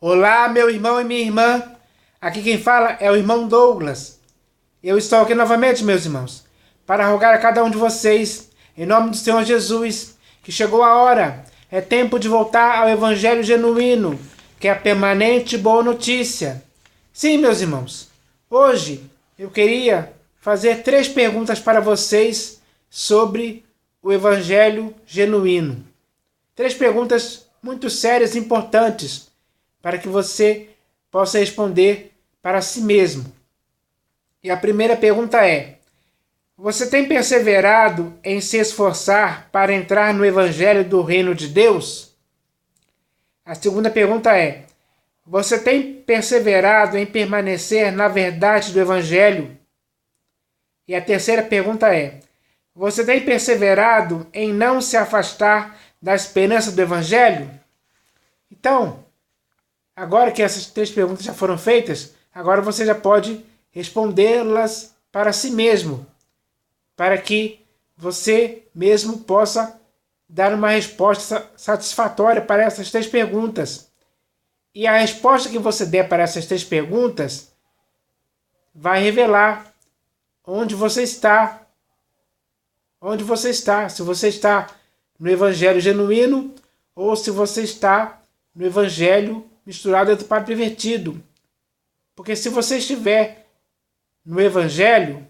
Olá, meu irmão e minha irmã. Aqui quem fala é o irmão Douglas. Eu estou aqui novamente, meus irmãos, para rogar a cada um de vocês, em nome do Senhor Jesus, que chegou a hora. É tempo de voltar ao Evangelho genuíno, que é a permanente boa notícia. Sim, meus irmãos, hoje eu queria fazer 3 perguntas para vocês sobre o Evangelho genuíno. 3 perguntas muito sérias e importantes para que você possa responder para si mesmo. E a primeira pergunta é: você tem perseverado em se esforçar para entrar no Evangelho do Reino de Deus? A segunda pergunta é: você tem perseverado em permanecer na verdade do Evangelho? E a terceira pergunta é: você tem perseverado em não se afastar da esperança do Evangelho? Então, agora que essas 3 perguntas já foram feitas, agora você já pode respondê-las para si mesmo, para que você mesmo possa dar uma resposta satisfatória para essas 3 perguntas. E a resposta que você der para essas 3 perguntas vai revelar onde você está. Onde você está. Se você está no Evangelho genuíno ou se você está no Evangelho misturado do padre pervertido. Porque se você estiver no Evangelho,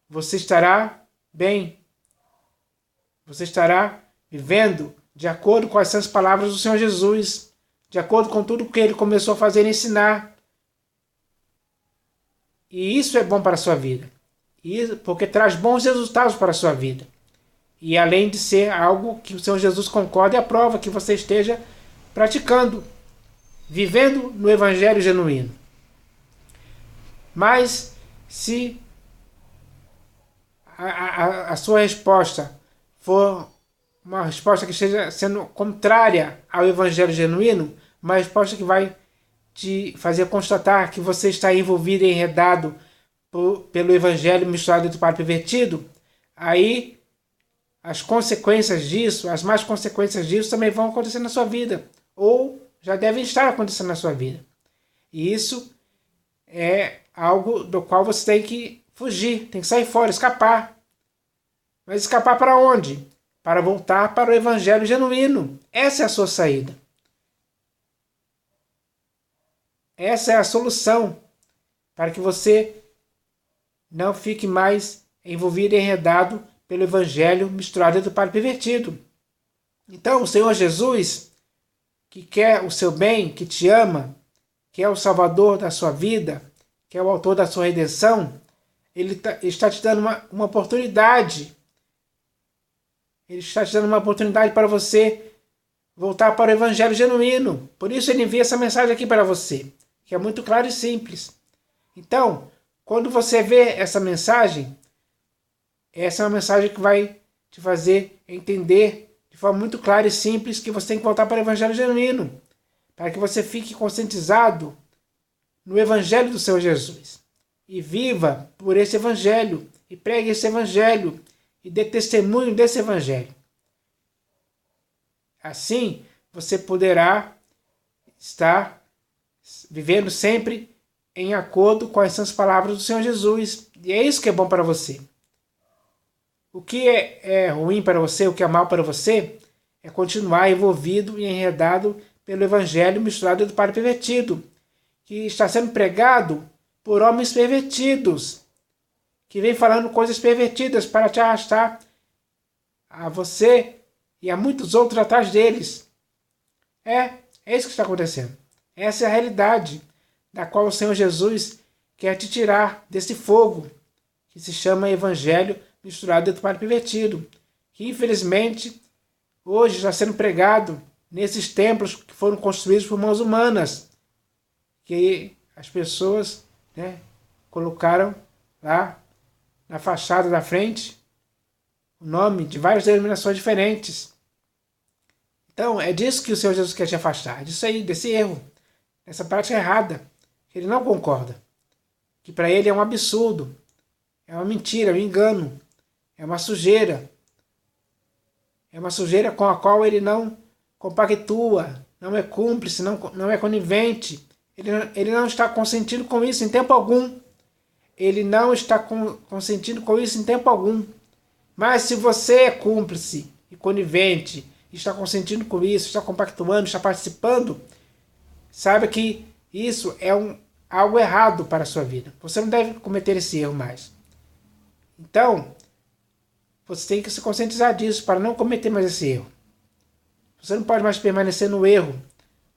você estará bem. Você estará vivendo de acordo com as santas palavras do Senhor Jesus, de acordo com tudo que ele começou a fazer e ensinar. E isso é bom para a sua vida. Porque traz bons resultados para a sua vida. E além de ser algo que o Senhor Jesus concorda e aprova que você esteja praticando, vivendo no Evangelho genuíno. Mas se a sua resposta for uma resposta que esteja sendo contrária ao Evangelho genuíno, uma resposta que vai te fazer constatar que você está envolvido e enredado pelo Evangelho misturado do padre pervertido, aí as consequências disso, as más consequências disso também vão acontecer na sua vida, ou já devem estar acontecendo na sua vida. E isso é algo do qual você tem que fugir, tem que sair fora, escapar. Mas escapar para onde? Para voltar para o Evangelho genuíno. Essa é a sua saída. Essa é a solução para que você não fique mais envolvido e enredado pelo Evangelho misturado do padre pervertido. Então, o Senhor Jesus, que quer o seu bem, que te ama, que é o Salvador da sua vida, que é o autor da sua redenção, ele está te dando uma oportunidade. Ele está te dando uma oportunidade para você voltar para o Evangelho genuíno. Por isso ele envia essa mensagem aqui para você, que é muito clara e simples. Então, quando você vê essa mensagem, essa é uma mensagem que vai te fazer entender de forma muito clara e simples que você tem que voltar para o Evangelho genuíno, para que você fique conscientizado no Evangelho do Senhor Jesus e viva por esse Evangelho e pregue esse Evangelho e dê testemunho desse Evangelho. Assim, você poderá estar vivendo sempre em acordo com as santas palavras do Senhor Jesus. E é isso que é bom para você. O que é ruim para você, o que é mal para você, é continuar envolvido e enredado pelo Evangelho misturado do padre pervertido, que está sendo pregado por homens pervertidos, que vem falando coisas pervertidas para te arrastar a você e a muitos outros atrás deles. É isso que está acontecendo. Essa é a realidade da qual o Senhor Jesus quer te tirar desse fogo, que se chama Evangelho misturado do padre pervertido, que infelizmente hoje está sendo pregado nesses templos que foram construídos por mãos humanas, que as pessoas colocaram lá na fachada da frente o nome de várias denominações diferentes. Então é disso que o Senhor Jesus quer te afastar, disso aí, desse erro, dessa prática errada, que ele não concorda, que para ele é um absurdo, é uma mentira, é um engano, é uma sujeira com a qual ele não compactua, não é cúmplice, não é conivente. Ele não está consentindo com isso em tempo algum. Ele não está consentindo com isso em tempo algum. Mas se você é cúmplice e conivente, está consentindo com isso, está compactuando, está participando, saiba que isso é algo errado para a sua vida. Você não deve cometer esse erro mais. Então, você tem que se conscientizar disso para não cometer mais esse erro. Você não pode mais permanecer no erro.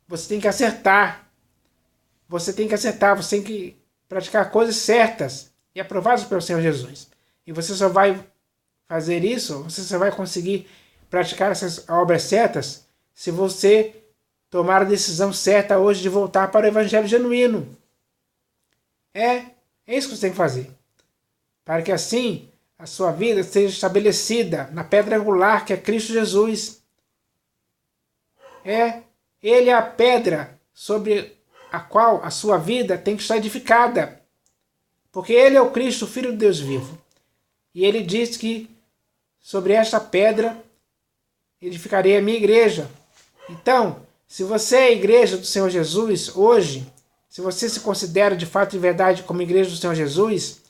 Você tem que acertar. Você tem que praticar coisas certas e aprovadas pelo Senhor Jesus. E você só vai fazer isso, você só vai conseguir praticar essas obras certas se você tomar a decisão certa hoje de voltar para o Evangelho genuíno. É isso que você tem que fazer. Para que assim a sua vida seja estabelecida na pedra angular que é Cristo Jesus. Ele é a pedra sobre a qual a sua vida tem que estar edificada. Porque ele é o Cristo, o Filho de Deus vivo. E ele diz que sobre esta pedra edificarei a minha igreja. Então, se você é a igreja do Senhor Jesus hoje, se você se considera de fato e verdade como igreja do Senhor Jesus,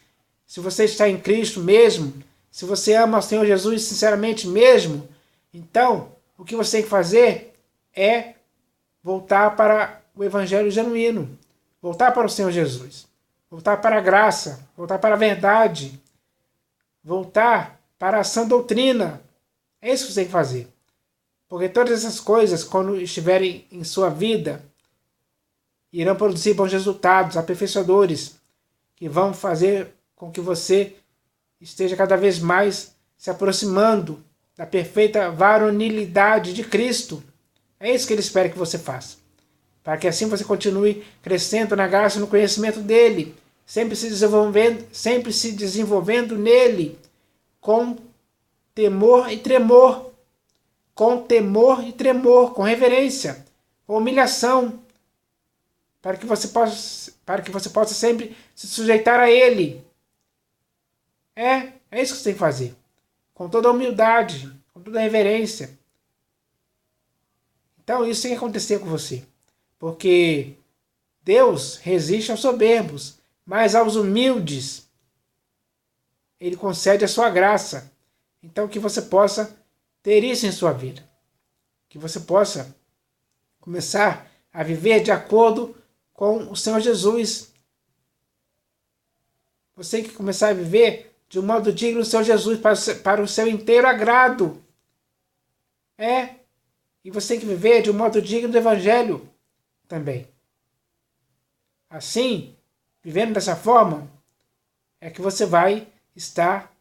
se você está em Cristo mesmo, se você ama o Senhor Jesus sinceramente mesmo, então o que você tem que fazer é voltar para o Evangelho genuíno, voltar para o Senhor Jesus, voltar para a graça, voltar para a verdade, voltar para a sã doutrina. É isso que você tem que fazer. Porque todas essas coisas, quando estiverem em sua vida, irão produzir bons resultados, aperfeiçoadores, que vão fazer com que você esteja cada vez mais se aproximando da perfeita varonilidade de Cristo. É isso que ele espera que você faça. Para que assim você continue crescendo na graça e no conhecimento dele, sempre se desenvolvendo nele, com temor e tremor, com reverência, com humilhação, para que você possa sempre se sujeitar a ele. É isso que você tem que fazer. Com toda a humildade, com toda a reverência. Então isso tem que acontecer com você. Porque Deus resiste aos soberbos, mas aos humildes ele concede a sua graça. Então que você possa ter isso em sua vida. Que você possa começar a viver de acordo com o Senhor Jesus. Você tem que começar a viver de um modo digno do Senhor Jesus para o seu inteiro agrado. E você tem que viver de um modo digno do Evangelho também. Assim, vivendo dessa forma, é que você vai estar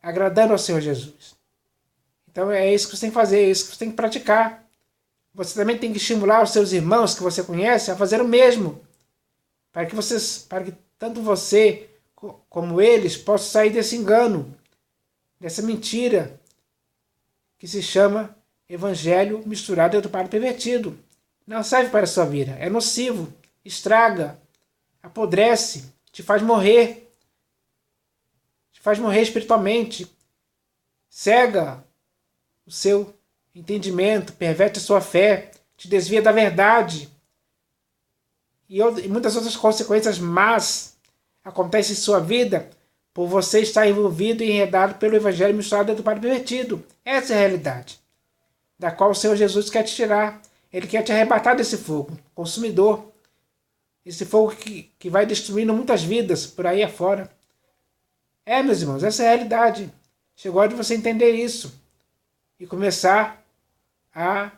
agradando ao Senhor Jesus. Então é isso que você tem que fazer, é isso que você tem que praticar. Você também tem que estimular os seus irmãos que você conhece a fazer o mesmo. Para que tanto você como eles possam sair desse engano, dessa mentira que se chama evangelho misturado e educado pervertido. Não serve para a sua vida, é nocivo, estraga, apodrece, te faz morrer espiritualmente, cega o seu entendimento, perverte a sua fé, te desvia da verdade e muitas outras consequências más acontecem em sua vida por você estar envolvido e enredado pelo evangelho misturado e educado pervertido. Essa é a realidade da qual o Senhor Jesus quer te tirar. Ele quer te arrebatar desse fogo consumidor, esse fogo que vai destruindo muitas vidas por aí afora. Meus irmãos, essa é a realidade. Chegou a hora de você entender isso e começar a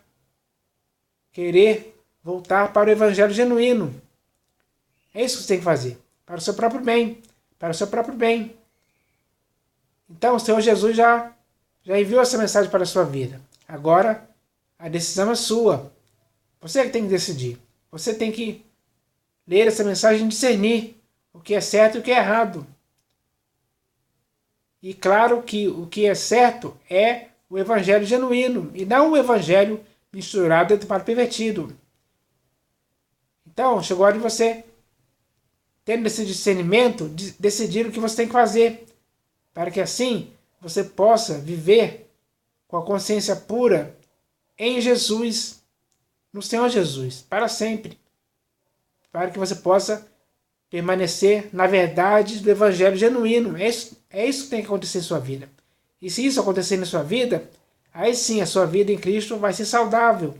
querer voltar para o evangelho genuíno. É isso que você tem que fazer, para o seu próprio bem, para o seu próprio bem. Então o Senhor Jesus já enviou essa mensagem para a sua vida. Agora a decisão é sua. Você que tem que decidir. Você tem que ler essa mensagem e discernir o que é certo e o que é errado. E claro que o que é certo é o evangelho genuíno e não o evangelho misturado e pervertido. Então, chegou a hora de você, tendo esse discernimento, decidir o que você tem que fazer, para que assim você possa viver com a consciência pura em Jesus, no Senhor Jesus, para sempre, para que você possa permanecer na verdade do Evangelho genuíno. É isso que tem que acontecer em sua vida. E se isso acontecer na sua vida, aí sim a sua vida em Cristo vai ser saudável.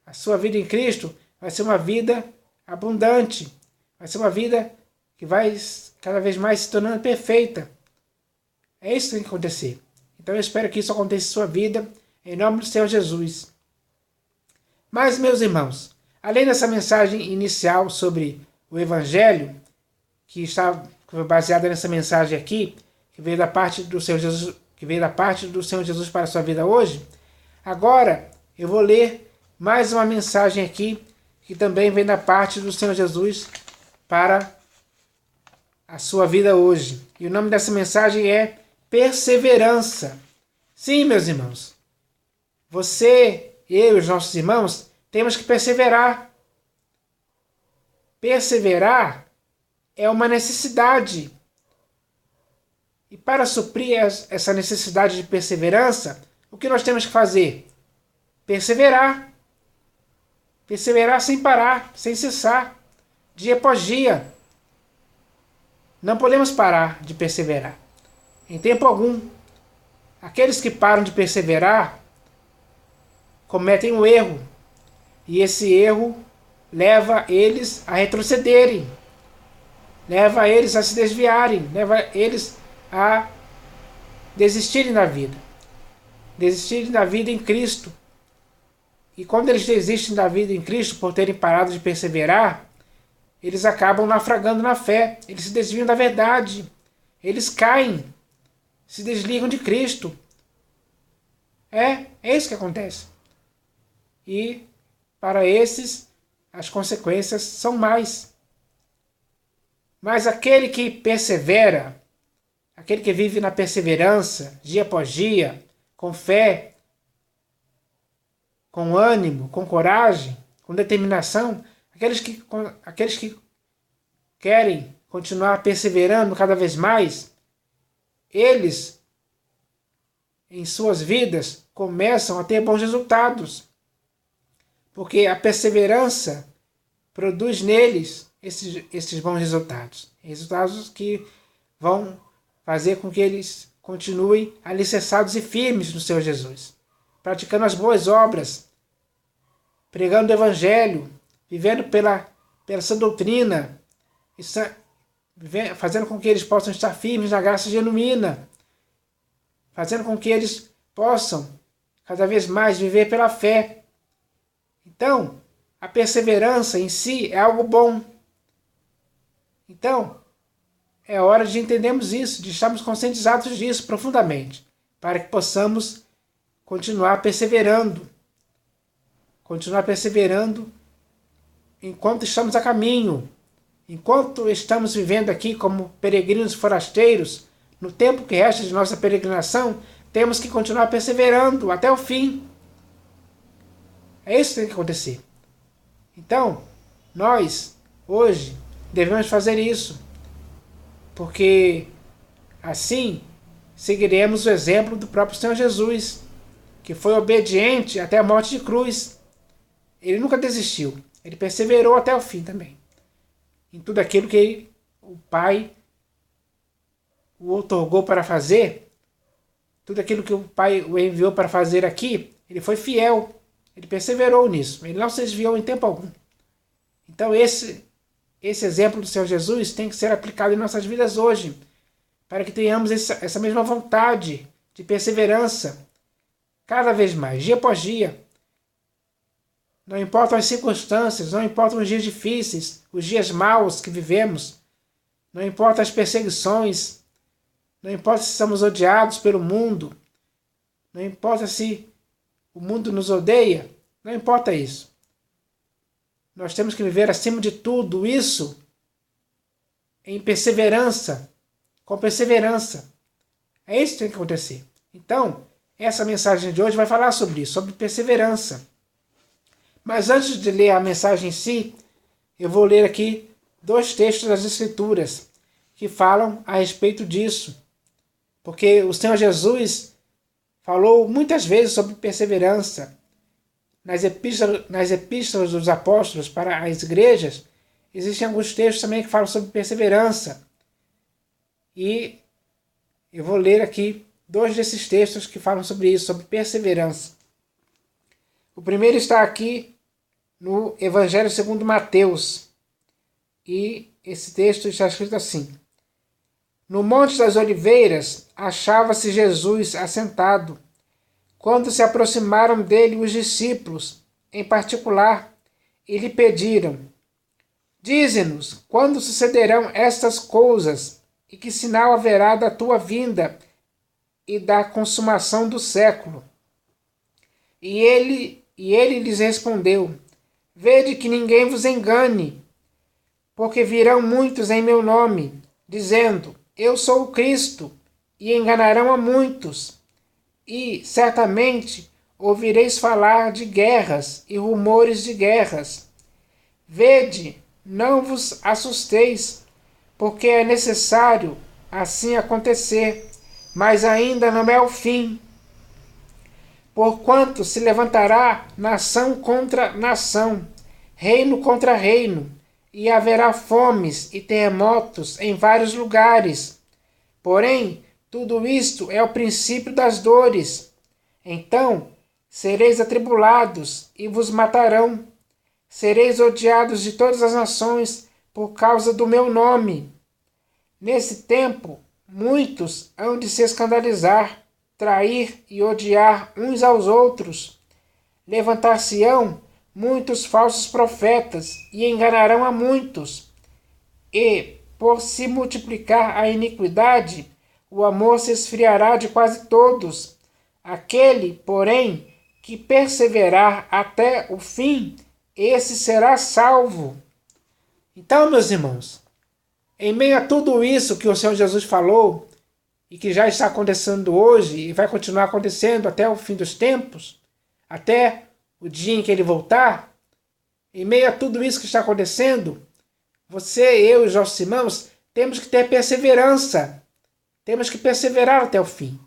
A sua vida em Cristo vai ser uma vida abundante. Vai ser uma vida que vai cada vez mais se tornando perfeita. É isso que tem que acontecer. Então eu espero que isso aconteça em sua vida, em nome do Senhor Jesus. Mas, meus irmãos, além dessa mensagem inicial sobre o Evangelho, que foi baseada nessa mensagem aqui, que veio da parte do Senhor Jesus, para a sua vida hoje, agora eu vou ler mais uma mensagem aqui, que também vem da parte do Senhor Jesus para a sua vida hoje. E o nome dessa mensagem é perseverança. Sim, meus irmãos, você, eu e os nossos irmãos temos que perseverar. Perseverar é uma necessidade. E para suprir essa necessidade de perseverança, o que nós temos que fazer? Perseverar. Perseverar sem parar, sem cessar, dia após dia. Não podemos parar de perseverar, em tempo algum. Aqueles que param de perseverar cometem um erro, e esse erro leva eles a retrocederem, leva eles a se desviarem, leva eles a desistirem da vida em Cristo. E quando eles desistem da vida em Cristo por terem parado de perseverar, eles acabam naufragando na fé, eles se desviam da verdade, eles caem, se desligam de Cristo. É isso que acontece. E para esses, as consequências são mais. Mas aquele que persevera, aquele que vive na perseverança, dia após dia, com fé, com ânimo, com coragem, com determinação, aqueles que querem continuar perseverando cada vez mais, eles, em suas vidas, começam a ter bons resultados. Porque a perseverança produz neles esses bons resultados. Resultados que vão fazer com que eles continuem alicerçados e firmes no Senhor Jesus, praticando as boas obras, pregando o Evangelho, vivendo pela sua doutrina, fazendo com que eles possam estar firmes na graça genuína, fazendo com que eles possam cada vez mais viver pela fé. Então, a perseverança em si é algo bom. Então, é hora de entendermos isso, de estarmos conscientizados disso profundamente, para que possamos continuar perseverando enquanto estamos a caminho, enquanto estamos vivendo aqui como peregrinos forasteiros, no tempo que resta de nossa peregrinação, temos que continuar perseverando até o fim. É isso que tem que acontecer. Então, nós, hoje, devemos fazer isso, porque assim seguiremos o exemplo do próprio Senhor Jesus, que foi obediente até a morte de cruz. Ele nunca desistiu, ele perseverou até o fim também, em tudo aquilo que o Pai o outorgou para fazer, tudo aquilo que o Pai o enviou para fazer aqui, ele foi fiel, ele perseverou nisso, ele não se desviou em tempo algum. Então esse exemplo do Senhor Jesus tem que ser aplicado em nossas vidas hoje, para que tenhamos essa mesma vontade de perseverança, cada vez mais, dia após dia. Não importam as circunstâncias, não importam os dias difíceis, os dias maus que vivemos, não importam as perseguições, não importa se somos odiados pelo mundo, não importa se o mundo nos odeia, não importa isso. Nós temos que viver acima de tudo isso em perseverança, com perseverança. É isso que tem que acontecer. Então, essa mensagem de hoje vai falar sobre isso, sobre perseverança. Mas antes de ler a mensagem em si, eu vou ler aqui 2 textos das Escrituras que falam a respeito disso. Porque o Senhor Jesus falou muitas vezes sobre perseverança. nas epístolas dos apóstolos para as igrejas, existem alguns textos também que falam sobre perseverança. E eu vou ler aqui 2 desses textos que falam sobre isso, sobre perseverança. O primeiro está aqui no Evangelho segundo Mateus. E esse texto está escrito assim: No Monte das Oliveiras achava-se Jesus assentado. Quando se aproximaram dele os discípulos, em particular, e lhe pediram: Dize-nos, quando sucederão estas coisas, e que sinal haverá da tua vinda e da consumação do século? E ele lhes respondeu: Vede que ninguém vos engane, porque virão muitos em meu nome, dizendo: Eu sou o Cristo, e enganarão a muitos. E, certamente, ouvireis falar de guerras e rumores de guerras. Vede, não vos assusteis, porque é necessário assim acontecer, mas ainda não é o fim. Porquanto se levantará nação contra nação, reino contra reino, e haverá fomes e terremotos em vários lugares. Porém, tudo isto é o princípio das dores. Então sereis atribulados e vos matarão. Sereis odiados de todas as nações por causa do meu nome. Nesse tempo, muitos hão de se escandalizar, trair e odiar uns aos outros. Levantar-se-ão muitos falsos profetas e enganarão a muitos. E, por se multiplicar a iniquidade, o amor se esfriará de quase todos. Aquele, porém, que perseverar até o fim, esse será salvo. Então, meus irmãos, em meio a tudo isso que o Senhor Jesus falou, e que já está acontecendo hoje, e vai continuar acontecendo até o fim dos tempos, até o dia em que ele voltar, em meio a tudo isso que está acontecendo, você, eu e os nossos irmãos, temos que ter perseverança. Temos que perseverar até o fim.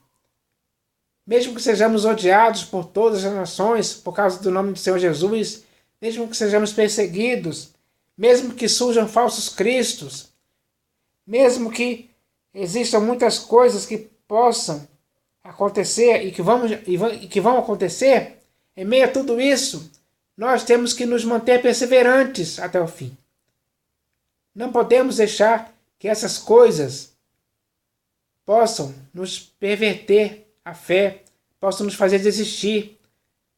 Mesmo que sejamos odiados por todas as nações por causa do nome do Senhor Jesus, mesmo que sejamos perseguidos, mesmo que surjam falsos cristos, mesmo que existam muitas coisas que possam acontecer e que vão acontecer, em meio a tudo isso, nós temos que nos manter perseverantes até o fim. Não podemos deixar que essas coisas possam nos perverter a fé, possam nos fazer desistir,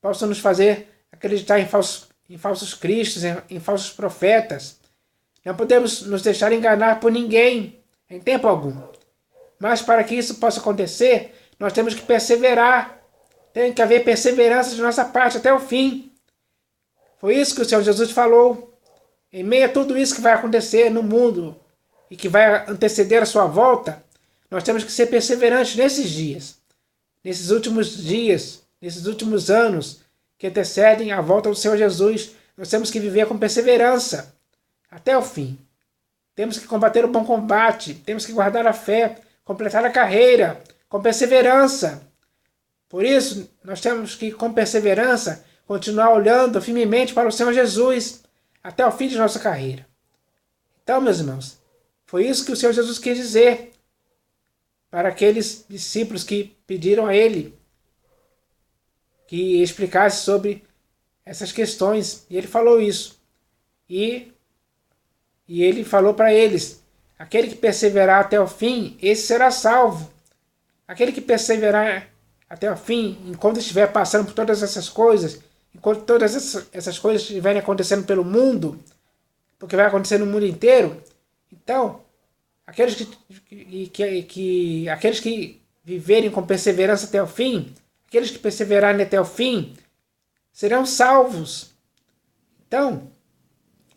possam nos fazer acreditar em falsos cristos, em falsos profetas. Não podemos nos deixar enganar por ninguém, em tempo algum. Mas para que isso possa acontecer, nós temos que perseverar. Tem que haver perseverança de nossa parte até o fim. Foi isso que o Senhor Jesus falou. Em meio a tudo isso que vai acontecer no mundo e que vai anteceder a sua volta, nós temos que ser perseverantes nesses dias, nesses últimos anos que antecedem a volta do Senhor Jesus. Nós temos que viver com perseverança até o fim. Temos que combater o bom combate, temos que guardar a fé, completar a carreira com perseverança. Por isso, nós temos que, com perseverança, continuar olhando firmemente para o Senhor Jesus até o fim de nossa carreira. Então, meus irmãos, foi isso que o Senhor Jesus quis dizer para aqueles discípulos que pediram a Ele que explicasse sobre essas questões. E Ele falou isso. E Ele falou para eles: aquele que perseverar até o fim, esse será salvo. Aquele que perseverar até o fim, enquanto estiver passando por todas essas coisas, enquanto todas essas coisas estiverem acontecendo pelo mundo, porque vai acontecer no mundo inteiro, então, aqueles que viverem com perseverança até o fim, aqueles que perseverarem até o fim, serão salvos. Então,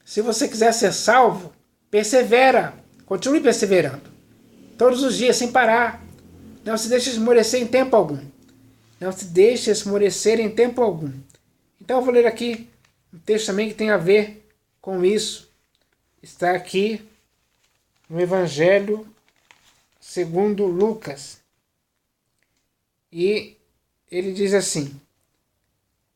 se você quiser ser salvo, persevera, continue perseverando, todos os dias, sem parar. Não se deixe esmorecer em tempo algum. Não se deixe esmorecer em tempo algum. Então eu vou ler aqui um texto também que tem a ver com isso. Está aqui no Evangelho segundo Lucas. E ele diz assim: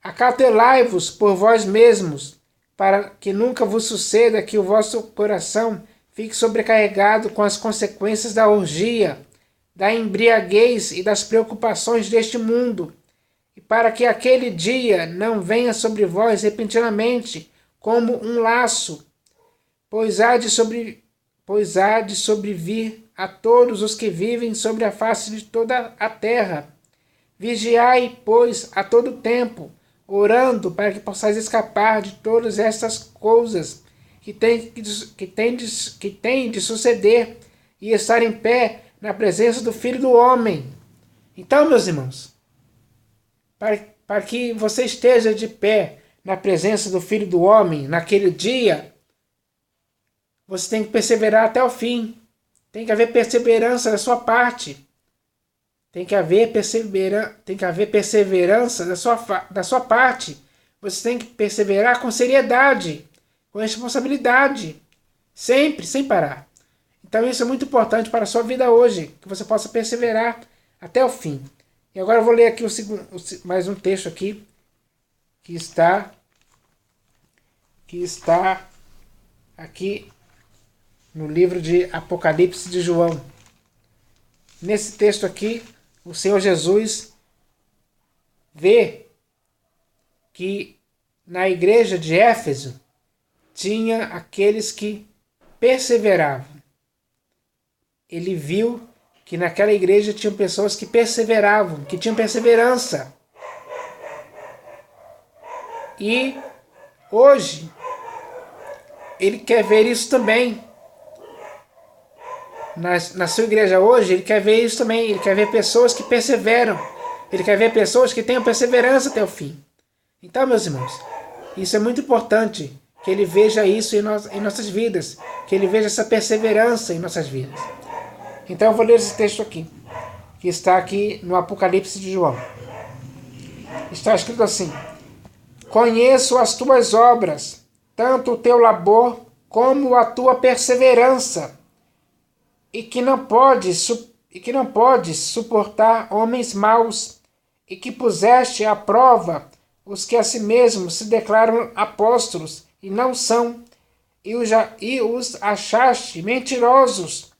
Acautelai-vos por vós mesmos, para que nunca vos suceda que o vosso coração fique sobrecarregado com as consequências da orgia, da embriaguez e das preocupações deste mundo, e para que aquele dia não venha sobre vós repentinamente como um laço, pois há de sobrevir a todos os que vivem sobre a face de toda a terra. Vigiai, pois, a todo tempo, orando para que possais escapar de todas estas coisas que têm de suceder e estar em pé na presença do Filho do Homem. Então, meus irmãos, para que você esteja de pé na presença do Filho do Homem naquele dia, você tem que perseverar até o fim. Tem que haver perseverança da sua parte. Tem que haver perseverança da sua parte. Você tem que perseverar com seriedade, com responsabilidade, sempre, sem parar. Então isso é muito importante para a sua vida hoje, que você possa perseverar até o fim. E agora eu vou ler aqui mais um texto aqui, que está aqui no livro de Apocalipse de João. Nesse texto aqui, o Senhor Jesus vê que na igreja de Éfeso tinha aqueles que perseveravam. Ele viu que naquela igreja tinham pessoas que perseveravam, que tinham perseverança. E hoje ele quer ver isso também. Na sua igreja hoje, ele quer ver isso também. Ele quer ver pessoas que perseveram. Ele quer ver pessoas que tenham perseverança até o fim. Então, meus irmãos, isso é muito importante, que ele veja isso em nossas vidas. Que ele veja essa perseverança em nossas vidas. Então, eu vou ler esse texto aqui, que está aqui no Apocalipse de João. Está escrito assim: Conheço as tuas obras, tanto o teu labor como a tua perseverança, e que não podes suportar homens maus, e que puseste à prova os que a si mesmos se declaram apóstolos e não são, e os achaste mentirosos,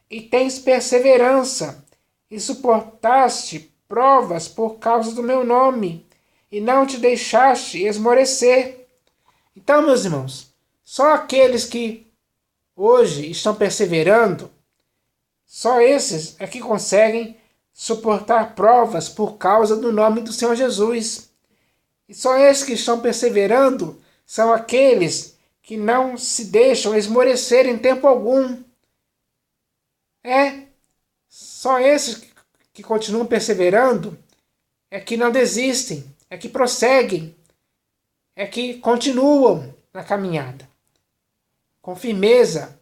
e tens perseverança, e suportaste provas por causa do meu nome, e não te deixaste esmorecer. Então, meus irmãos, só aqueles que hoje estão perseverando, só esses é que conseguem suportar provas por causa do nome do Senhor Jesus. E só esses que estão perseverando são aqueles que não se deixam esmorecer em tempo algum. Só esses que continuam perseverando é que não desistem, é que prosseguem, é que continuam na caminhada, com firmeza,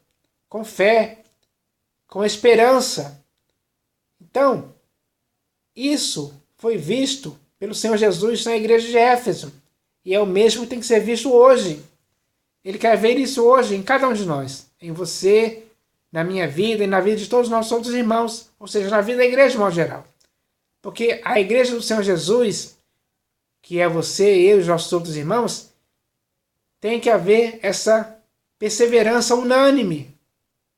com fé, com esperança. Então, isso foi visto pelo Senhor Jesus na igreja de Éfeso, e é o mesmo que tem que ser visto hoje. Ele quer ver isso hoje em cada um de nós, em você, na minha vida e na vida de todos os nossos outros irmãos, ou seja, na vida da igreja de modo geral. Porque a igreja do Senhor Jesus, que é você, eu e os nossos outros irmãos, tem que haver essa perseverança unânime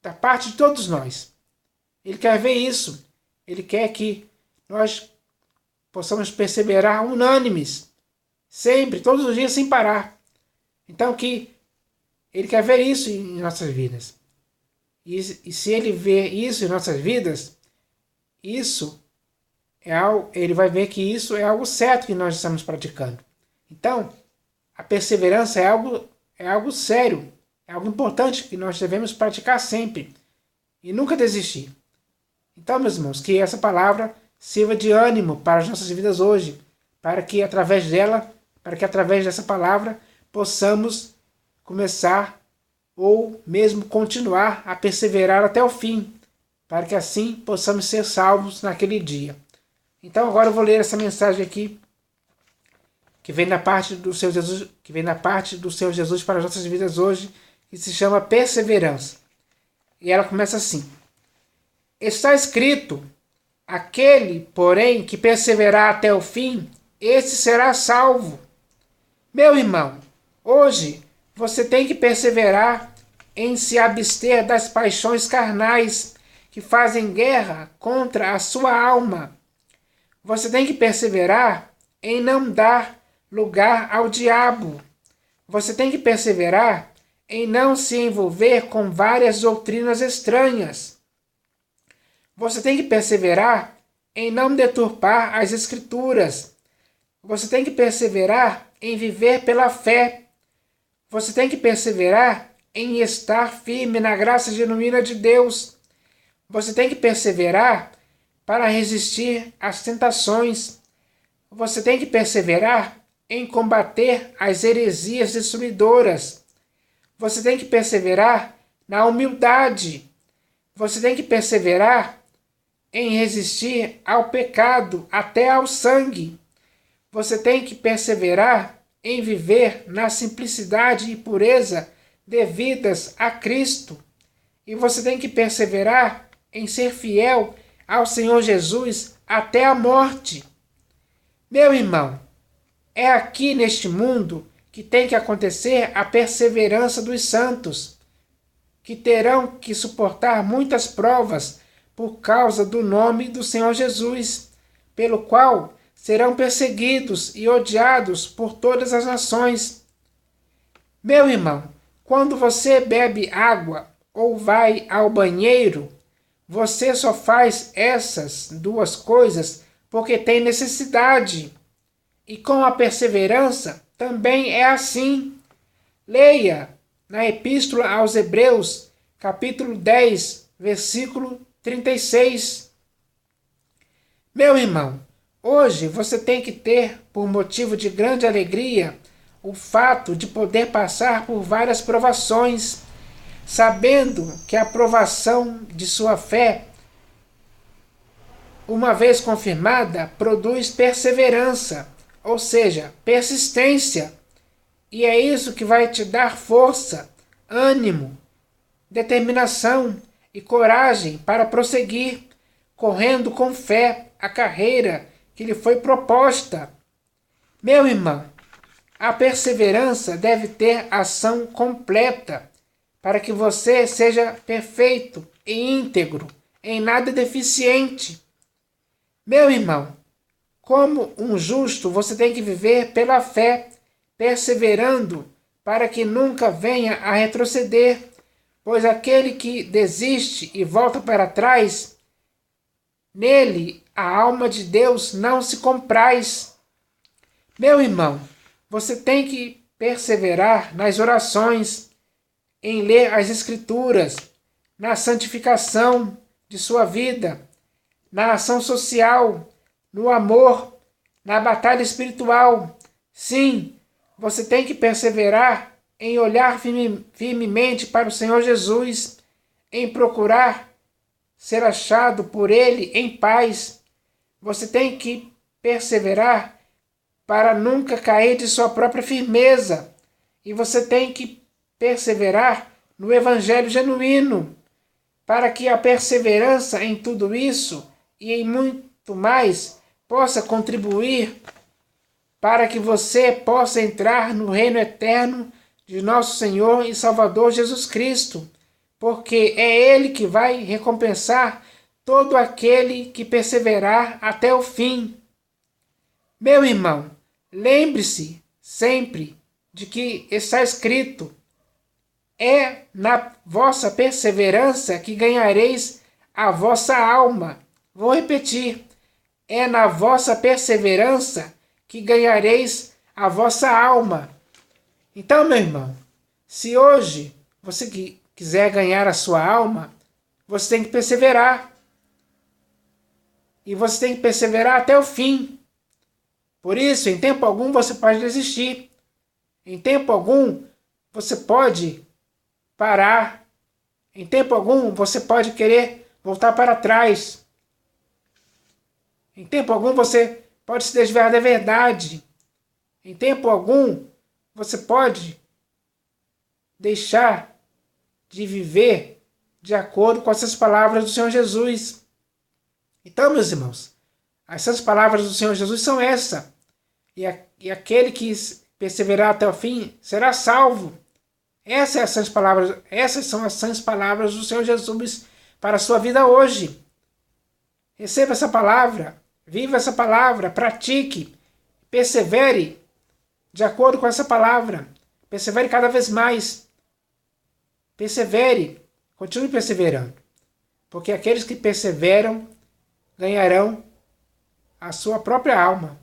da parte de todos nós. Ele quer ver isso. Ele quer que nós possamos perseverar unânimes, sempre, todos os dias, sem parar. Então, que ele quer ver isso em nossas vidas. E se ele vê isso em nossas vidas, isso é algo, ele vai ver que isso é algo certo que nós estamos praticando. Então, a perseverança é algo sério, é algo importante que nós devemos praticar sempre e nunca desistir. Então, meus irmãos, que essa palavra sirva de ânimo para as nossas vidas hoje, para que através dessa palavra possamos começar ou mesmo continuar a perseverar até o fim, para que assim possamos ser salvos naquele dia. Então agora eu vou ler essa mensagem aqui, que vem da parte do Senhor Jesus para as nossas vidas hoje, que se chama perseverança. E ela começa assim: Está escrito: aquele, porém, que perseverar até o fim, esse será salvo. Meu irmão, hoje você tem que perseverar em se abster das paixões carnais que fazem guerra contra a sua alma. Você tem que perseverar em não dar lugar ao diabo. Você tem que perseverar em não se envolver com várias doutrinas estranhas. Você tem que perseverar em não deturpar as Escrituras. Você tem que perseverar em viver pela fé. Você tem que perseverar em estar firme na graça genuína de Deus. Você tem que perseverar para resistir às tentações. Você tem que perseverar em combater as heresias destruidoras. Você tem que perseverar na humildade. Você tem que perseverar em resistir ao pecado até ao sangue. Você tem que perseverar em viver na simplicidade e pureza devidas a Cristo. E você tem que perseverar em ser fiel ao Senhor Jesus até a morte. Meu irmão, é aqui neste mundo que tem que acontecer a perseverança dos santos, que terão que suportar muitas provas por causa do nome do Senhor Jesus, pelo qual serão perseguidos e odiados por todas as nações. Meu irmão, quando você bebe água ou vai ao banheiro, você só faz essas duas coisas porque tem necessidade. E com a perseverança também é assim. Leia na Epístola aos Hebreus, capítulo 10, versículo 36. Meu irmão, hoje você tem que ter, por motivo de grande alegria, o fato de poder passar por várias provações, sabendo que a provação de sua fé, uma vez confirmada, produz perseverança, ou seja, persistência. E é isso que vai te dar força, ânimo, determinação e coragem para prosseguir, correndo com fé a carreira que lhe foi proposta. Meu irmão, a perseverança deve ter ação completa, para que você seja perfeito e íntegro, em nada deficiente. Meu irmão, como um justo, você tem que viver pela fé, perseverando, para que nunca venha a retroceder, pois aquele que desiste e volta para trás, nele a alma de Deus não se compraz. Meu irmão, você tem que perseverar nas orações, em ler as Escrituras, na santificação de sua vida, na ação social, no amor, na batalha espiritual. Sim, você tem que perseverar em olhar firmemente para o Senhor Jesus, em procurar ser achado por Ele em paz. Você tem que perseverar para nunca cair de sua própria firmeza. E você tem que perseverar no Evangelho genuíno, para que a perseverança em tudo isso e em muito mais possa contribuir para que você possa entrar no reino eterno de nosso Senhor e Salvador Jesus Cristo, porque é Ele que vai recompensar todo aquele que perseverar até o fim. Meu irmão, lembre-se sempre de que está escrito: é na vossa perseverança que ganhareis a vossa alma. Vou repetir: é na vossa perseverança que ganhareis a vossa alma. Então, meu irmão, se hoje você quiser ganhar a sua alma, você tem que perseverar. E você tem que perseverar até o fim. Por isso, em tempo algum você pode desistir. Em tempo algum você pode parar. Em tempo algum você pode querer voltar para trás. Em tempo algum você pode se desviar da verdade. Em tempo algum você pode deixar de viver de acordo com essas palavras do Senhor Jesus. Então, meus irmãos, essas palavras do Senhor Jesus são essas. e aquele que perseverar até o fim será salvo. Essas são as sãs palavras do Senhor Jesus para a sua vida hoje. Receba essa palavra, viva essa palavra, pratique, persevere de acordo com essa palavra. Persevere cada vez mais. Persevere, continue perseverando. Porque aqueles que perseveram ganharão a sua própria alma.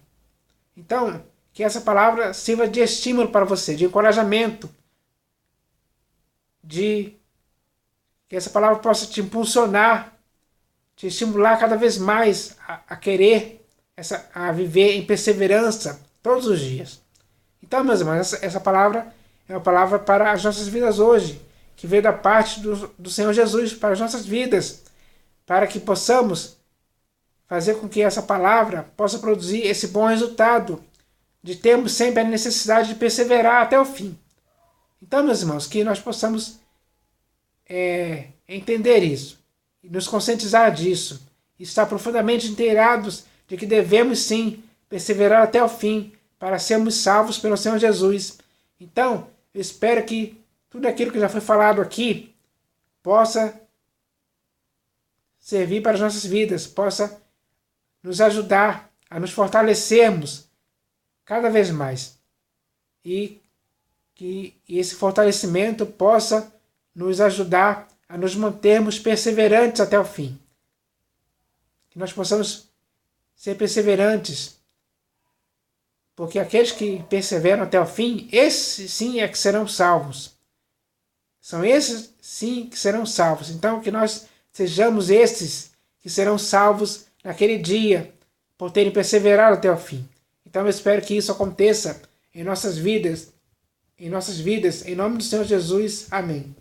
Então, que essa palavra sirva de estímulo para você, de encorajamento, que essa palavra possa te impulsionar, te estimular cada vez mais a querer, a viver em perseverança todos os dias. Então, meus irmãos, essa palavra é uma palavra para as nossas vidas hoje, que veio da parte do Senhor Jesus para as nossas vidas, para que possamos fazer com que essa palavra possa produzir esse bom resultado, de termos sempre a necessidade de perseverar até o fim. Então, meus irmãos, que nós possamos entender isso, e nos conscientizar disso, e estar profundamente inteirados de que devemos sim perseverar até o fim, para sermos salvos pelo Senhor Jesus. Então, eu espero que tudo aquilo que já foi falado aqui possa servir para as nossas vidas, possa nos ajudar a nos fortalecermos cada vez mais. E que esse fortalecimento possa nos ajudar a nos mantermos perseverantes até o fim. Que nós possamos ser perseverantes, porque aqueles que perseveram até o fim, esses sim é que serão salvos. São esses sim que serão salvos. Então, que nós sejamos esses que serão salvos naquele dia, por terem perseverado até o fim. Então, eu espero que isso aconteça em nossas vidas, em nome do Senhor Jesus. Amém.